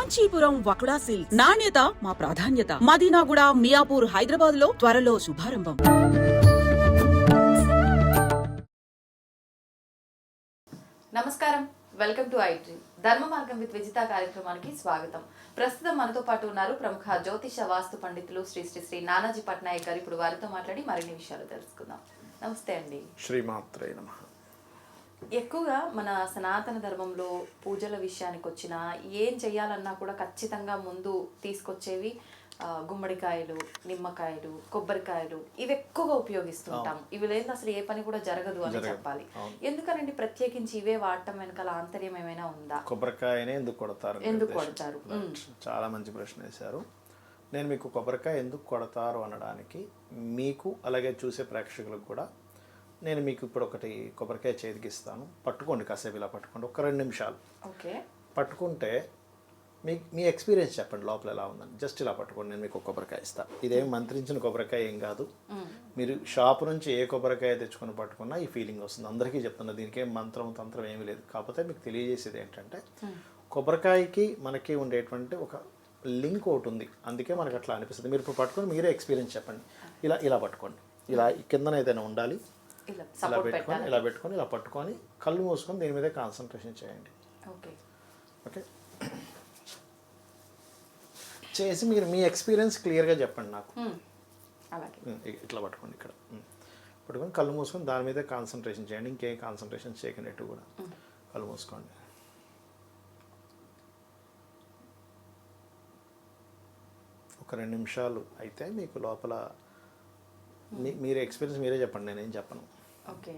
Kanchipuram వకుడా silks నాణ్యత మా ప్రాధాన్యత. మదీనాగూడ, మియాపూర్, హైదరాబాద్ లో త్వరలో శుభారంభం. నమస్కారం, వెల్కమ్ టు ఐడ్రీమ్. ధర్మ మార్గం విత్ విజిత కార్యక్రమానికి స్వాగతం. ప్రస్తుతం మనతో పాటు ఉన్నారు ప్రముఖ జ్యోతిష వాస్తు పండితులు శ్రీ శ్రీ శ్రీ నానాజీ పట్నాయక్ గారు. ఇప్పుడు వారితో మాట్లాడి మరిన్ని విషయాలు తెలుసుకుందాం. నమస్తే అండి. శ్రీమాత్రే నమః. ఎక్కువగా మన సనాతన ధర్మంలో పూజల విషయానికి వచ్చినా ఏం చేయాలన్నా కూడా ఖచ్చితంగా ముందు తీసుకొచ్చేవి గుమ్మడికాయలు, నిమ్మకాయలు, కొబ్బరికాయలు, ఇవి ఎక్కువగా ఉపయోగిస్తుంటాం. ఇవి లేదు అసలు ఏ పని కూడా జరగదు అని చెప్పాలి. ఎందుకనండి ప్రత్యేకించి ఇవే వాడటం వెనకాల ఆంతర్యం ఏమైనా ఉందా? కొబ్బరికాయనే ఎందుకు కొడతారు? చాలా మంచి ప్రశ్న వేశారు. నేను మీకు కొబ్బరికాయ ఎందుకు కొడతారు అనడానికి మీకు అలాగే చూసే ప్రేక్షకులకు కూడా నేను మీకు ఇప్పుడు ఒకటి కొబ్బరికాయ చేతికిస్తాను. పట్టుకోండి, కాసేపు ఇలా పట్టుకోండి, ఒక 2 నిమిషాలు పట్టుకుంటే మీ ఎక్స్పీరియన్స్ చెప్పండి లోపల ఎలా ఉందని. జస్ట్ ఇలా పట్టుకోండి, నేను మీకు కొబ్బరికాయ ఇస్తాను. ఇదేం మంత్రించిన కొబ్బరికాయ ఏం కాదు. మీరు షాపు నుంచి ఏ కొబ్బరికాయ తెచ్చుకొని పట్టుకున్నా ఈ ఫీలింగ్ వస్తుంది. అందరికీ చెప్తున్నా, దీనికి ఏం తంత్రం ఏమీ లేదు. కాకపోతే మీకు తెలియజేసేది ఏంటంటే కొబ్బరికాయకి మనకి ఉండేటువంటి ఒక లింక్ ఒకటి ఉంది, అందుకే మనకు అట్లా అనిపిస్తుంది. మీరు ఇప్పుడు పట్టుకొని మీరే ఎక్స్పీరియన్స్ చెప్పండి. ఇలా పట్టుకోండి, ఇలా కిందన ఏదైనా ఉండాలి, ఇలా పెట్టుకొని ఇలా పట్టుకొని కళ్ళు మూసుకొని దీని మీదే కాన్సన్ట్రేషన్ చేయండి. ఓకే, చేసి మీరు మీ ఎక్స్పీరియన్స్ క్లియర్గా చెప్పండి నాకు. ఇట్లా పట్టుకోండి, ఇక్కడ పట్టుకొని కళ్ళు మూసుకొని దాని మీదే కాన్సన్ట్రేషన్ చేయండి. ఇంకేం కాన్సన్ట్రేషన్ చేయకునేట్టు కూడా కళ్ళు మూసుకోండి. ఒక 2 నిమిషాలు అయితే మీకు లోపల మీరు ఎక్స్పీరియన్స్ మీరే చెప్పండి, నేనేం చెప్పను. ఓకే,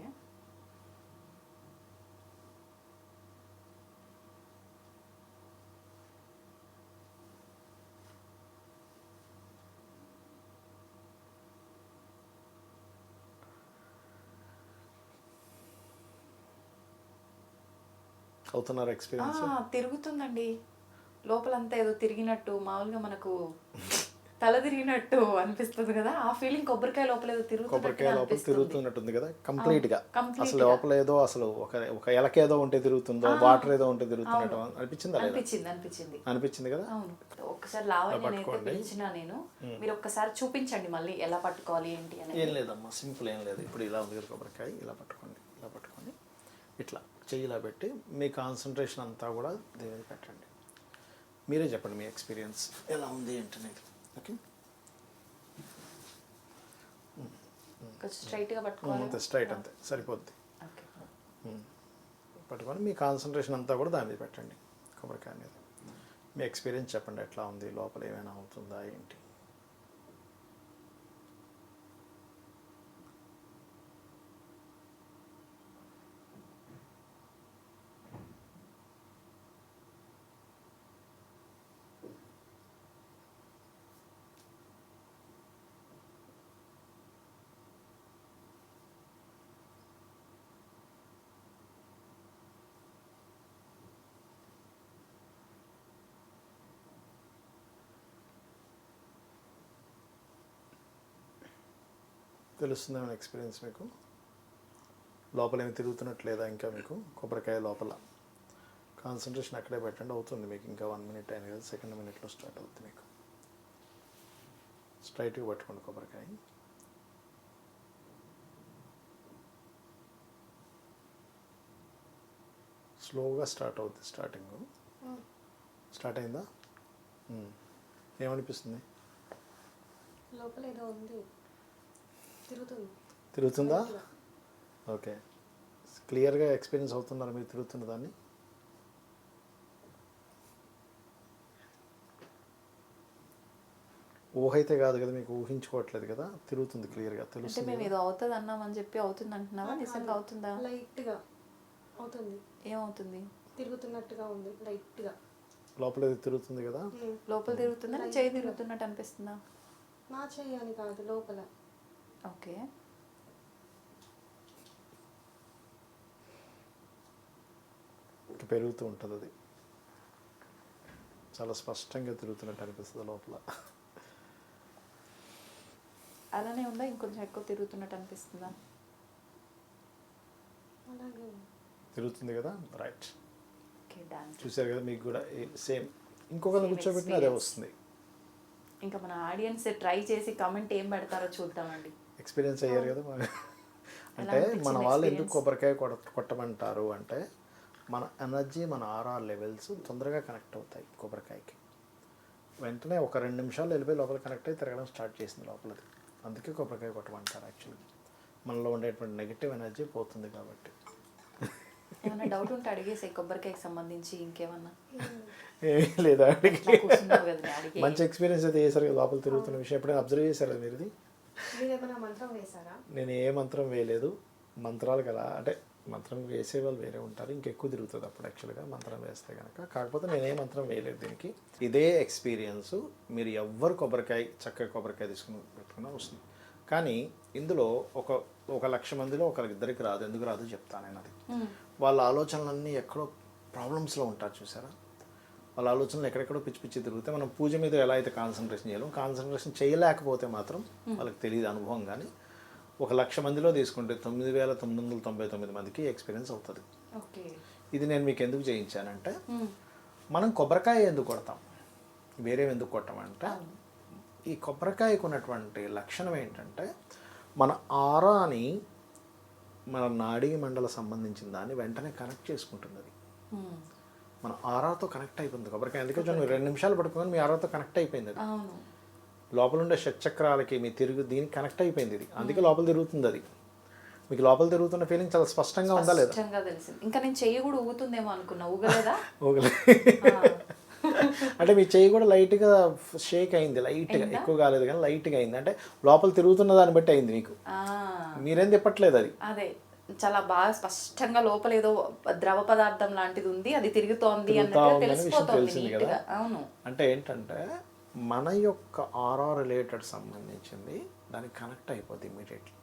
అవుతున్నారు ఎక్స్పీరియన్స్? తిరుగుతుందండి లోపలంతా, ఏదో తిరిగినట్టు, మామూలుగా మనకు తల తిరిగినట్టు అనిపిస్తుంది కదా, ఆ ఫీలింగ్ కొబ్బరికాయ లోపల ఏదో తిరుగుతున్నట్టుంది కదా కంప్లీట్ గా. అసలు లోపల ఏదో అసలు ఒక ఎలకేదో ఉంటే తిరుగుతుందో, వాటర్ ఏదో ఉంటే తిరుగుతున్నట్టు అనిపించింది కదా. ఒక్కసారి లావణ్య పిలిచినా నేను, మీరు ఒక్కసారి చూపించండి మళ్ళీ ఎలా పట్టుకోవాలి ఏంటి అని. ఏం లేదమ్మా, సింపుల్, ఏం లేదు. ఇప్పుడు ఇలా ఉంది కదా కొబ్బరికాయ, ఇలా పట్టుకోండి ఇట్లా చెయ్యి ఇలా పెట్టి మీ కాన్సన్ట్రేషన్ అంతా కూడా దీని మీద పెట్టండి. మీరే చెప్పండి మీ ఎక్స్పీరియన్స్ ఎలా ఉంది ఏంటనేది. ఓకే, స్ట్రైట్ అంతే సరిపోద్ది. పట్టుకొని మీ కాన్సన్ట్రేషన్ అంతా కూడా దాని మీద పెట్టండి, కొబ్బరికాయ మీద. మీ ఎక్స్పీరియన్స్ చెప్పండి, ఎట్లా ఉంది, లోపల ఏమైనా అవుతుందా ఏంటి. తెలుస్తుంది ఏమైనా ఎక్స్పీరియన్స్ మీకు? లోపల ఏమి తిరుగుతున్నట్లేదా ఇంకా మీకు? కొబ్బరికాయ లోపల కాన్సన్ట్రేషన్ అక్కడే పెట్టండి. అవుతుంది మీకు. ఇంకా 1 మినిట్ అయినా కదా, 2nd మినిట్లో స్టార్ట్ అవుతుంది మీకు. స్ట్రైట్గా పట్టుకోండి కొబ్బరికాయ. స్లోగా స్టార్ట్ అవుతుంది. స్టార్ట్ అయిందా? ఏమనిపిస్తుంది? లోపల ఏదో ఉంది, తిరుగుతుందా? ఓకే, క్లియర్గా ఎక్స్పీరియన్స్ అవుతున్నారు మీరు తిరుగుతున్న దాన్ని? ఊహ అయితే కాదు కదా, మీకు ఊహించుకోవట్లేదు కదా, తిరుగుతుంది క్లియర్గా తెలుస్తుంది. మేము ఏదో అవుతుంది అన్నామని చెప్పి అవుతుంది అంటున్నావా? నిజంగా అవుతుందా? లైట్గా అవుతుంది. ఏమవుతుంది? తిరుగుతున్నట్టుగా ఉంది లైట్గా. లోపల ఏదో తిరుగుతుంది కదా, లోపల తిరుగుతుందా? చేయి తిరుగుతున్నట్టు అనిపిస్తుందా? నా చెయ్యి అని కాదు, లోపల. ఓకే, పెరుగుతూ ఉంటుంది. అది చాలా స్పష్టంగా తిరుగుతున్నట్టు అనిపిస్తుంది లోపల. అలానే ఉందా? ఇంకొంచెం ఎక్కువ తిరుగుతున్నట్టు అనిపిస్తుందా? అలాగే తిరుగుతుంది కదా, రైట్. ఓకే, డాన్స్ చూసారు కదా, మీకు కూడా సేమ్ ఇంకొకరిని కూర్చోబెట్టినా అదే వస్తుంది. ఇంకా మన ఆడియన్స్ ట్రై చేసి కమెంట్ ఏం పెడతారో చూద్దామండి. ఎక్స్పీరియన్స్ అయ్యారు కదా అంటే మన వాళ్ళు ఎందుకు కొబ్బరికాయ కొట్టమంటారు అంటే మన ఎనర్జీ, మన ఆరా లెవెల్స్ తొందరగా కనెక్ట్ అవుతాయి కొబ్బరికాయకి. వెంటనే ఒక 2 నిమిషాలు వెళ్ళిపోయి లోపల కనెక్ట్ అయ్యి తిరగడం స్టార్ట్ చేసింది లోపలది. అందుకే కొబ్బరికాయ కొట్టమంటారు. యాక్చువల్లీ మనలో ఉండేటువంటి నెగిటివ్ ఎనర్జీ పోతుంది కాబట్టి. ఏమైనా డౌట్ ఉంటే అడిగేసే కొబ్బరికాయకి సంబంధించి ఇంకేమన్నా లేదా కూర్చున్నావు కదా అడిగే. మంచి ఎక్స్పీరియన్స్ అయితే చేశారు కదా లోపల తిరుగుతున్న విషయం ఎప్పుడైనా అబ్జర్వ్ చేశారు కదా మీరు ఇది? మీరు ఏమైనా మంత్రం వేశారా? నేను ఏ మంత్రం వేయలేదు. మంత్రాలు కదా అంటే మంత్రం వేసే వాళ్ళు వేరే ఉంటారు, ఇంకెక్కువ తిరుగుతుంది అప్పుడు యాక్చువల్గా మంత్రం వేస్తే కనుక. కాకపోతే నేనే మంత్రం వేయలేదు దీనికి. ఇదే ఎక్స్పీరియన్స్ మీరు ఎవ్వరు కొబ్బరికాయ చక్కగా కొబ్బరికాయ తీసుకుని పెట్టుకున్నా వస్తుంది. కానీ ఇందులో ఒక 1,00,000 మందిలో ఒకరిద్దరికి రాదు. ఎందుకు రాదు చెప్తాను నేను. అది వాళ్ళ ఆలోచనలన్నీ ఎక్కడో ప్రాబ్లమ్స్లో ఉంటారు చూసారా. వాళ్ళ ఆలోచనలు ఎక్కడెక్కడో పిచ్చి పిచ్చి తిరిగితే మనం పూజ మీద ఎలా అయితే కాన్సన్ట్రేషన్ చేయాలో కాన్సన్ట్రేషన్ చేయలేకపోతే మాత్రం వాళ్ళకి తెలియదు అనుభవం. కానీ 1,00,000 మందిలో తీసుకుంటే 9,999 మందికి ఎక్స్పీరియన్స్ అవుతుంది. ఇది నేను మీకు ఎందుకు చేయించానంటే మనం కొబ్బరికాయ ఎందుకు కొడతాం, వేరేవి ఎందుకు కొట్టమంటే ఈ కొబ్బరికాయకు ఉన్నటువంటి లక్షణం ఏంటంటే మన ఆరాని, మన నాడీ మండల సంబంధించిన దాన్ని వెంటనే కనెక్ట్ చేసుకుంటుంది. అది మన ఆరాతో కనెక్ట్ అయిపోయింది కొబ్బరికాయ. అందుకే మీరు 2 నిమిషాలు పట్టుకొని మీ ఆరాతో కనెక్ట్ అయిపోయింది. అది లోపల ఉండే షట్చక్రాలకి మీ దీనికి కనెక్ట్ అయిపోయింది. ఇది అందుకే లోపల తిరుగుతుంది. అది మీకు లోపల తిరుగుతున్న ఫీలింగ్ చాలా స్పష్టంగా ఉందా లేదా? ఇంకా నేను చెయ్యి కూడా ఊగుతుందేమో అనుకున్నా, ఊగలేదా? అంటే మీ చెయ్యి కూడా లైట్గా షేక్ అయింది, లైట్గా, ఎక్కువ కాలేదు కానీ లైట్గా అయింది. అంటే లోపల తిరుగుతున్న దాన్ని బట్టి అయింది మీకు, మీరేం తిప్పట్లేదు. అది అదే చాలా బాగా స్పష్టంగా లోపల ఏదో ద్రవ పదార్థం లాంటిది ఉంది, అది తిరుగుతోంది తెలిసింది కదా. అంటే ఏంటంటే మన యొక్క ఆరా రిలేటెడ్ సంబంధించింది దానికి కనెక్ట్ అయిపోద్ది ఇమీడియట్లీ.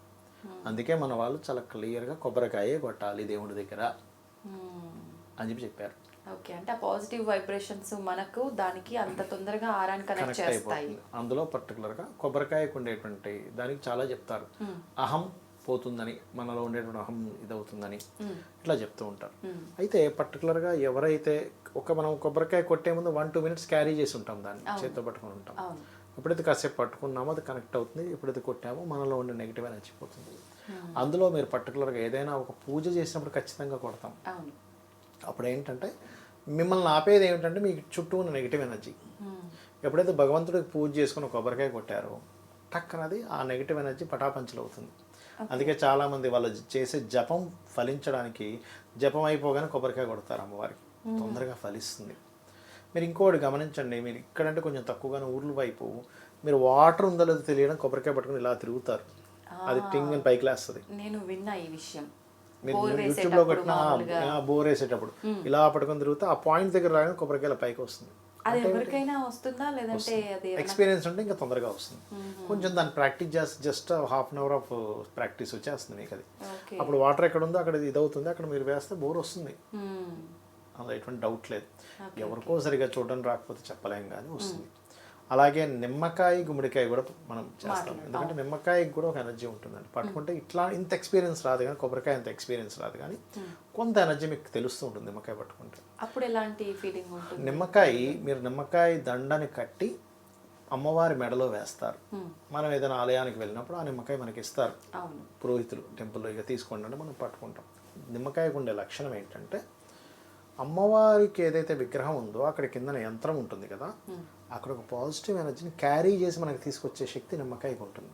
అందుకే మన వాళ్ళు చాలా క్లియర్గా కొబ్బరికాయే కొట్టాలి దేవుడి దగ్గర అని చెప్పారు. ఓకే, అంటే ఆ పాజిటివ్ వైబ్రేషన్స్ మనకు దానికి అంత తొందరగా ఆరాన్ని కనెక్ట్ చేస్తాయి. అందులో పర్టికులర్గా కొబ్బరికాయకు ఉండేటువంటి దానికి చాలా చెప్తారు. అహం పోతుందని, మనలో ఉండేటువంటి అహం ఇదవుతుందని ఇట్లా చెప్తూ ఉంటారు. అయితే పర్టికులర్గా ఎవరైతే మనం కొబ్బరికాయ కొట్టే ముందు 1-2 మినిట్స్ క్యారీ చేసి ఉంటాం, దాన్ని చేతితో పట్టుకుని ఉంటాం. ఎప్పుడైతే కాసేపు పట్టుకున్నామో అది కనెక్ట్ అవుతుంది, ఎప్పుడైతే కొట్టామో మనలో ఉండే నెగిటివ్ ఎనర్జీ పోతుంది. అందులో మీరు పర్టికులర్గా ఏదైనా ఒక పూజ చేసినప్పుడు ఖచ్చితంగా కొడతాం. అప్పుడు ఏంటంటే మిమ్మల్ని ఆపేది ఏమిటంటే మీ చుట్టూ ఉన్న నెగిటివ్ ఎనర్జీ. ఎప్పుడైతే భగవంతుడికి పూజ చేసుకుని కొబ్బరికాయ కొట్టారో టక్కనది ఆ నెగిటివ్ ఎనర్జీ పటాపంచలు అవుతుంది. అందుకే చాలామంది వాళ్ళు చేసే జపం ఫలించడానికి జపం అయిపోగానే కొబ్బరికాయ కొడతారు అమ్మవారికి, తొందరగా ఫలిస్తుంది. మీరు ఇంకోటి గమనించండి, మీరు ఇక్కడంటే కొంచెం తక్కువగానే ఊర్ల వైపు మీరు వాటర్ ఉందో లేదో తెలియడం కొబ్బరికాయ పట్టుకుని ఇలా తిరుగుతారు, అది టింగ్ అని పైకి లేస్తుంది. నేను విన్నా ఈ విషయం. మీరు యూట్యూబ్లో కొట్టిన బోర్ వేసేటప్పుడు ఇలా పట్టుకొని తిరుగుతా ఆ పాయింట్ దగ్గర రాగానే కొబ్బరికాయల పైకి వస్తుంది. అది ఎవరికైనా వస్తుందా లేదంటే అది ఎక్స్పీరియన్స్ ఉంటే ఇంకా తొందరగా వస్తుంది. కొంచెం దాన్ని ప్రాక్టీస్ చేస్తే just ½ an hour of practice వచ్చేస్తుంది మీకు. అది అప్పుడు వాటర్ ఎక్కడ ఉందో అక్కడ ఇది అవుతుంది, అక్కడ మీరు వేస్తే బోర్ వస్తుంది, అందులో ఎటువంటి డౌట్ లేదు. ఎవరికో సరిగా చూడడం రాకపోతే చెప్పలేం కానీ వస్తుంది. అలాగే నిమ్మకాయ గుమ్మడికాయ కూడా మనం చేస్తాం, ఎందుకంటే నిమ్మకాయకి కూడా ఒక ఎనర్జీ ఉంటుందండి. పట్టుకుంటే ఇంత ఎక్స్పీరియన్స్ రాదు కానీ కొబ్బరికాయ అంత ఎక్స్పీరియన్స్ రాదు కానీ కొంత ఎనర్జీ మీకు తెలుస్తూ ఉంటుంది నిమ్మకాయ పట్టుకుంటే. అప్పుడు ఎలాంటి ఫీలింగ్ ఉంటుంది? మీరు నిమ్మకాయ దండని కట్టి అమ్మవారి మెడలో వేస్తారు. మనం ఏదైనా ఆలయానికి వెళ్ళినప్పుడు ఆ నిమ్మకాయ మనకి ఇస్తారు పురోహితులు, టెంపుల్లో ఇక తీసుకోండి అంటే మనం పట్టుకుంటాం. నిమ్మకాయకు ఉండే లక్షణం ఏంటంటే అమ్మవారికి ఏదైతే విగ్రహం ఉందో అక్కడ కింద యంత్రం ఉంటుంది కదా, అక్కడ ఒక పాజిటివ్ ఎనర్జీని క్యారీ చేసి మనకి తీసుకొచ్చే శక్తి నిమ్మకాయకు ఉంటుంది.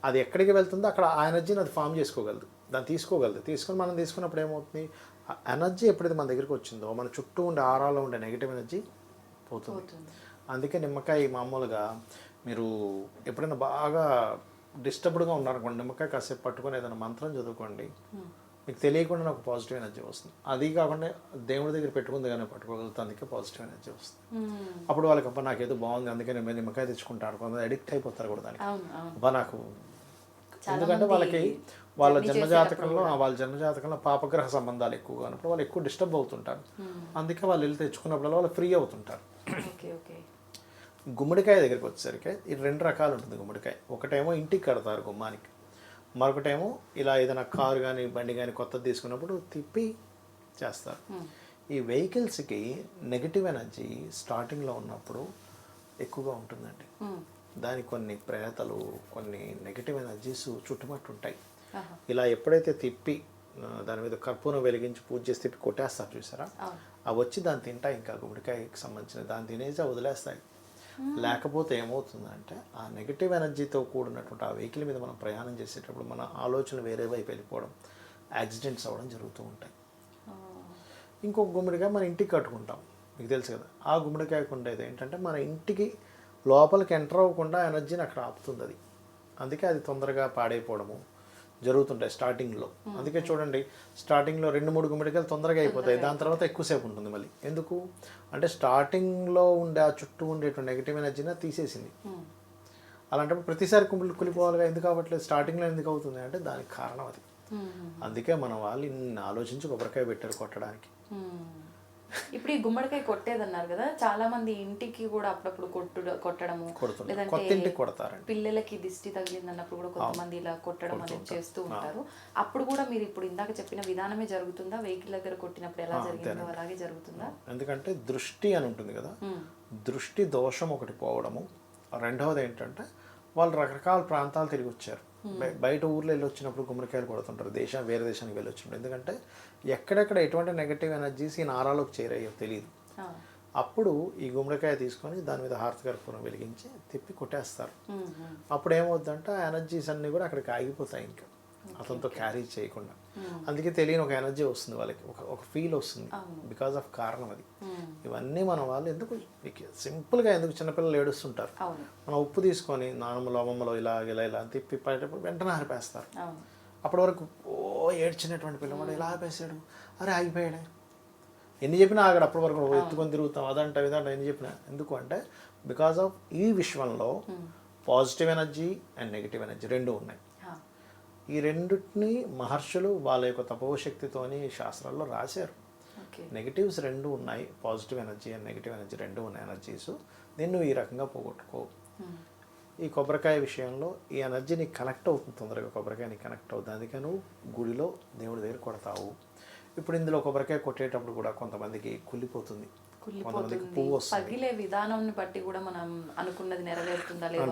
అది ఎక్కడికి వెళ్తుందో అక్కడ ఆ ఎనర్జీని అది ఫామ్ చేసుకోగలదు, దాన్ని తీసుకోగలదు. మనం తీసుకున్నప్పుడు ఏమవుతుంది, ఆ ఎనర్జీ ఎప్పుడైతే మన దగ్గరికి వచ్చిందో మన చుట్టూ ఉండే ఆరాలో ఉండే నెగిటివ్ ఎనర్జీ పోతుంది. అందుకే నిమ్మకాయ మామూలుగా మీరు ఎప్పుడైనా బాగా డిస్టర్బ్డ్గా ఉన్నారనుకోండి, నిమ్మకాయ కాసేపు పట్టుకొని ఏదైనా మంత్రం చదువుకోండి, మీకు తెలియకుండా ఒక పాజిటివ్ ఎనర్జీ వస్తుంది. అది కాకుండా దేవుడి దగ్గర పెట్టుకుంది కానీ పట్టుకోగలుగుతుంది, అందుకే పాజిటివ్ ఎనర్జీ వస్తుంది. అప్పుడు వాళ్ళకి అబ్బా నాకేదో బాగుంది అందుకే నేను నిమ్మకాయ తెచ్చుకుంటారు, కొంత అడిక్ట్ అయిపోతారు కూడా దానికి. అబ్బా నాకు, ఎందుకంటే వాళ్ళకి వాళ్ళ జన్మజాతకంలో పాపగ్రహ సంబంధాలు ఎక్కువగా ఉన్నప్పుడు వాళ్ళు ఎక్కువ డిస్టర్బ్ అవుతుంటారు. అందుకే వాళ్ళు వెళ్ళి తెచ్చుకున్నప్పుడు వాళ్ళు ఫ్రీ అవుతుంటారు. గుమ్మడికాయ దగ్గరికి వచ్చేసరికి ఇది 2 రకాలు ఉంటుంది గుమ్మడికాయ. ఒకటేమో ఇంటికి కడతారు గుమ్మానికి, మరొకటేమో ఇలా ఏదైనా కారు కానీ బండి కానీ కొత్తది తీసుకున్నప్పుడు తిప్పి చేస్తారు. ఈ వెహికల్స్కి నెగిటివ్ ఎనర్జీ స్టార్టింగ్లో ఉన్నప్పుడు ఎక్కువగా ఉంటుందండి. దానికి కొన్ని ప్రేతలు, కొన్ని నెగిటివ్ ఎనర్జీస్ చుట్టుముట్టు ఉంటాయి. ఇలా ఎప్పుడైతే తిప్పి దాని మీద కర్పూరం వెలిగించి పూజ చేసి తిప్పి కొట్టేస్తారు చూసారా, అవి వచ్చి దాన్ని తింటాయి. ఇంకా గుమ్మడికాయకి సంబంధించిన దాన్ని తినేసి వదిలేస్తాయి. లేకపోతే ఏమవుతుందంటే ఆ నెగిటివ్ ఎనర్జీతో కూడినటువంటి ఆ వెహికల్ మీద మనం ప్రయాణం చేసేటప్పుడు మన ఆలోచనలు వేరే వైపు వెళ్ళిపోవడం, యాక్సిడెంట్స్ అవ్వడం జరుగుతూ ఉంటాయి. ఇంకొక గుమ్మడికాయ మన ఇంటికి కట్టుకుంటాం, మీకు తెలుసు కదా. ఆ గుమ్మడికాయకు ఉండేది ఏంటంటే మన ఇంటికి లోపలికి ఎంటర్ అవ్వకుండా ఎనర్జీని అక్కడ ఆపుతుంది అది. అందుకే అది తొందరగా పాడైపోవడము జరుగుతుంటాయి స్టార్టింగ్లో. అందుకే చూడండి, స్టార్టింగ్లో 2-3 గుమ్మడికాయలు తొందరగా అయిపోతాయి, దాని తర్వాత ఎక్కువసేపు ఉంటుంది మళ్ళీ. ఎందుకు అంటే స్టార్టింగ్లో ఉండే ఆ చుట్టూ ఉండేటువంటి నెగిటివ్ ఎనర్జీని తీసేసింది. అలాంటప్పుడు ప్రతిసారి కులిపోవాలిగా, ఎందుకు అవ్వట్లేదు, స్టార్టింగ్లో ఎందుకు అవుతుంది అంటే దానికి కారణం అది. అందుకే మన వాళ్ళు ఇన్ని ఆలోచించి కొబ్బరికాయ పెట్టారు కొట్టడానికి. ఇప్పుడు ఈ గుమ్మడికాయ కొట్టేదన్నారు కదా, చాలా మంది ఇంటికి కూడా అప్పుడప్పుడు కొట్టడము, లేదంటే కొడతారండి. పిల్లలకి దిష్టి తగిలింది అన్నప్పుడు కూడా కొంతమంది ఇలా కొట్టడం అనేది చేస్తూ ఉంటారు. అప్పుడు కూడా మీరు ఇప్పుడు ఇందాక చెప్పిన విధానమే జరుగుతుందా? వెహికల్ దగ్గర కొట్టినప్పుడు ఎలా జరిగిందో అలాగే జరుగుతుందా? ఎందుకంటే దృష్టి అని ఉంటుంది కదా, దృష్టి దోషం ఒకటి పోవడము. రెండవది ఏంటంటే వాళ్ళు రకరకాల ప్రాంతాలు తిరిగి వచ్చారు. బయట ఊర్లో వెళ్ళి వచ్చినప్పుడు గుమ్మడికాయలు కొడుతుంటారు, వేరే దేశానికి వెళ్ళి వచ్చినప్పుడు. ఎందుకంటే ఎక్కడెక్కడ ఎటువంటి నెగటివ్ ఎనర్జీస్ ఈ నారాలోకి చేరాయో తెలియదు. అప్పుడు ఈ గుమ్మడికాయ తీసుకొని దాని మీద హారతి కర్పూరం వెలిగించి తిప్పి కొట్టేస్తారు. అప్పుడు ఏమవుతుందంటే ఆ ఎనర్జీస్ అన్నీ కూడా అక్కడికి ఆగిపోతాయి, ఇంకా అతనితో క్యారీ చేయకుండా. అందుకే తెలియని ఒక ఎనర్జీ వస్తుంది వాళ్ళకి, ఒక ఫీల్ వస్తుంది, బికాజ్ ఆఫ్ కారణం అది. ఇవన్నీ మన వాళ్ళు ఎందుకు సింపుల్గా, ఎందుకు చిన్నపిల్లలు ఏడుస్తుంటారు, మనం ఉప్పు తీసుకొని నానమ్మలో అమ్మమ్మలో ఇలా ఇలా ఇలా తిప్పి పడేటప్పుడు వెంటనే ఆరిపేస్తారు. అప్పటి వరకు ఏడ్చినటువంటి పిల్లవాడు ఇలా ఆపేసాడు, అరే ఆగిపోయాడే, ఎన్ని చెప్పినా ఆగడు. అప్పటి వరకు ఎత్తుకొని తిరుగుతాం, అదంట ఇదంట ఎన్ని చెప్పినా. ఎందుకు అంటే బికాజ్ ఆఫ్ ఈ విశ్వంలో positive energy and negative energy రెండు ఉన్నాయి. ఈ రెండింటిని మహర్షులు వాళ్ళ యొక్క తపోశక్తితోని శాస్త్రాల్లో రాశారు. నెగిటివ్స్ రెండు ఉన్నాయి, positive energy and negative energy రెండు ఉన్నాయి ఎనర్జీస్. దీన్ని నువ్వు ఈ రకంగా పోగొట్టుకో. ఈ కొబ్బరికాయ విషయంలో ఈ ఎనర్జీ నీకు కనెక్ట్ అవుతుంది, తొందరగా కొబ్బరికాయ నీకు కనెక్ట్ అవుతుంది. అందుకే నువ్వు గుడిలో దేవుడి దగ్గర కొడతావు. ఇప్పుడు ఇందులో కొబ్బరికాయ కొట్టేటప్పుడు కూడా కొంతమందికి కుళ్ళిపోతుంది, కొంతమందికి పువ్వు వస్తుంది, పగిలే విధానాన్ని బట్టి కూడా మనం అనుకున్నది నెరవేరుతుందా లేదా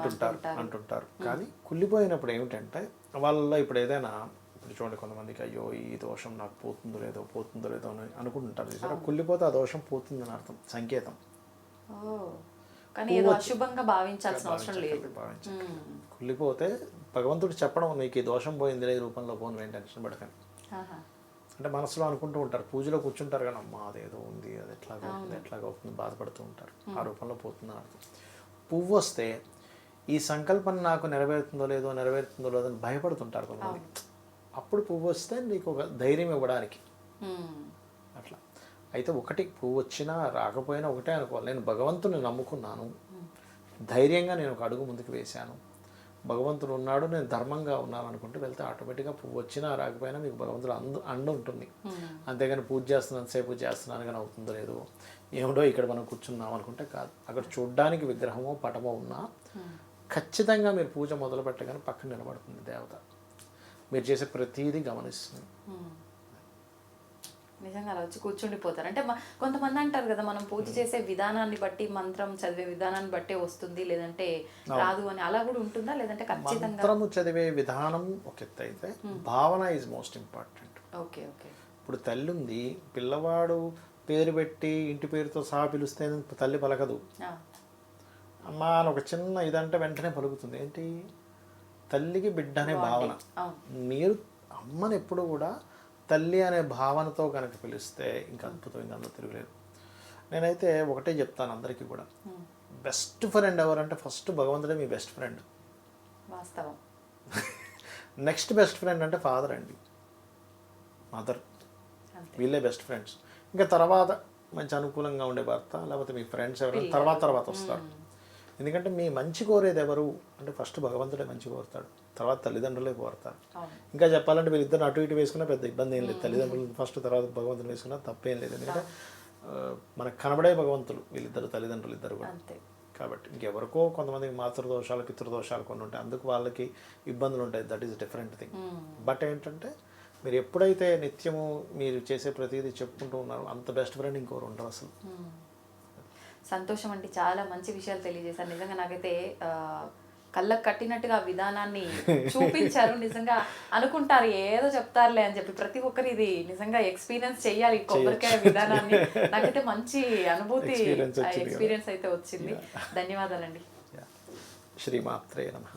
అంటుంటారు. కానీ కుళ్ళిపోయినప్పుడు ఏమిటంటే వాళ్ళలో ఇప్పుడు ఏదైనా, ఇప్పుడు చూడండి కొంతమందికి అయ్యో ఈ దోషం నాకు పోతుందో లేదో అని అనుకుంటుంటారు చూసారా. కుళ్ళిపోతే ఆ దోషం పోతుందని అర్థం, సంకేతం. కానీ ఏదో అశుభంగా భావించాల్సిన అవసరం లేదు. కుళ్ళిపోతే భగవంతుడు చెప్పడం, నీకు ఈ దోషం పోయింది ఈ రూపంలో పోను, ఏం టెన్షన్ పడకని. అంటే మనసులో అనుకుంటూ ఉంటారు, పూజలో కూర్చుంటారు కానీ అమ్మా అదేదో ఉంది, అది ఎట్లాగవుతుంది బాధపడుతూ ఉంటారు. ఆ రూపంలో పోతుందని అర్థం. పువ్వు వస్తే ఈ సంకల్పం నాకు నెరవేరుతుందో లేదో అని భయపడుతుంటారు కొంతమంది. అప్పుడు పువ్వు వస్తే నీకు ఒక ధైర్యం ఇవ్వడానికి అట్లా. అయితే ఒకటి పువ్వు వచ్చినా రాకపోయినా ఒకటే అనుకోవాలి, నేను భగవంతుని నమ్ముకున్నాను, ధైర్యంగా నేను ఒక అడుగు ముందుకు వేశాను, భగవంతుడు ఉన్నాడు, నేను ధర్మంగా ఉన్నాను అనుకుంటూ వెళ్తే ఆటోమేటిక్గా పువ్వు వచ్చినా రాకపోయినా మీకు భగవంతుడు అండ ఉంటుంది. అంతేగాని పూజ చేస్తున్నాను కానీ అవుతుందో లేదో, ఏమిటో ఇక్కడ మనం కూర్చున్నాం అనుకుంటే కాదు. అక్కడ చూడ్డానికి విగ్రహమో పటమో ఉన్నా ఖచ్చితంగా మీరు పూజ మొదలు పెట్టగానే పక్కన నిలబడుతుంది దేవత, మీరు చేసే ప్రతిదీ గమనిస్తుంది. నిజంగా అలా వచ్చి కూర్చుండిపోతారు. అంటే కొంతమంది అంటారు కదా, మనం పూజ చేసే విధానాన్ని బట్టి, మంత్రం చదివే విధానాన్ని బట్టే వస్తుంది, లేదంటే రాదు అని. అలా కూడా ఉంటుందా? లేదంటే ఖచ్చితంగా మంత్రము చదివే విధానం ఒక ఎత్తు అయితే భావన is most important. Okay okay. ఇప్పుడు తల్లి ఉంది, పిల్లవాడు పేరు పెట్టి ఇంటి పేరుతో సహా పిలిస్తే తల్లి పలకదు, అమ్మ అని ఒక చిన్న ఇదంటే వెంటనే పలుకుతుంది. ఏంటి, తల్లికి బిడ్డ అనే భావన. మీరు అమ్మని ఎప్పుడు కూడా తల్లి అనే భావనతో కనుక పిలిస్తే ఇంకా అద్భుతం, ఇంకా అందరూ తిరగలేదు. నేనైతే ఒకటే చెప్తాను అందరికీ కూడా, బెస్ట్ ఫ్రెండ్ ఎవరంటే ఫస్ట్ భగవంతుడే మీ బెస్ట్ ఫ్రెండ్. వాస్తవం. నెక్స్ట్ బెస్ట్ ఫ్రెండ్ అంటే ఫాదర్ అండి, మదర్, వీళ్ళే బెస్ట్ ఫ్రెండ్స్. ఇంకా తర్వాత మంచి అనుకూలంగా ఉండే భర్త, లేకపోతే మీ ఫ్రెండ్స్ ఎవరైనా తర్వాత వస్తారు. ఎందుకంటే మీ మంచి కోరేది ఎవరు అంటే ఫస్ట్ భగవంతుడే మంచి కోరుతాడు, తర్వాత తల్లిదండ్రులే కోరుతారు. ఇంకా చెప్పాలంటే వీళ్ళిద్దరు అటు ఇటు వేసుకున్నా పెద్ద ఇబ్బంది ఏం లేదు, తల్లిదండ్రులు ఫస్ట్ తర్వాత భగవంతుని వేసుకున్నా తప్పేం లేదు. ఎందుకంటే మనకు కనబడే భగవంతులు వీళ్ళిద్దరు, తల్లిదండ్రులు ఇద్దరు కూడా. కాబట్టి ఇంకెవరికో కొంతమందికి మాతృదోషాలు పితృదోషాలు కొన్ని ఉంటాయి, అందుకు వాళ్ళకి ఇబ్బందులు ఉంటాయి, that is different thing. But ఏంటంటే మీరు ఎప్పుడైతే నిత్యము మీరు చేసే ప్రతిదీ చెప్పుకుంటూ ఉన్నారో అంత బెస్ట్ ఫ్రెండ్ ఇంకోరు ఉండరు అసలు. సంతోషం అండి, చాలా మంచి విషయాలు తెలియజేశారు. నిజంగా నాకైతే కళ్ళకు కట్టినట్టుగా ఆ విధానాన్ని చూపించారు. నిజంగా అనుకుంటారు ఏదో చెప్తారులే అని చెప్పి, ప్రతి ఒక్కరు ఇది నిజంగా ఎక్స్పీరియన్స్ చెయ్యాలి కొబ్బరికాయ విధానాన్ని. నాకైతే మంచి అనుభూతి ఎక్స్పీరియన్స్ అయితే వచ్చింది. ధన్యవాదాలండి. శ్రీమాత్రే నమః.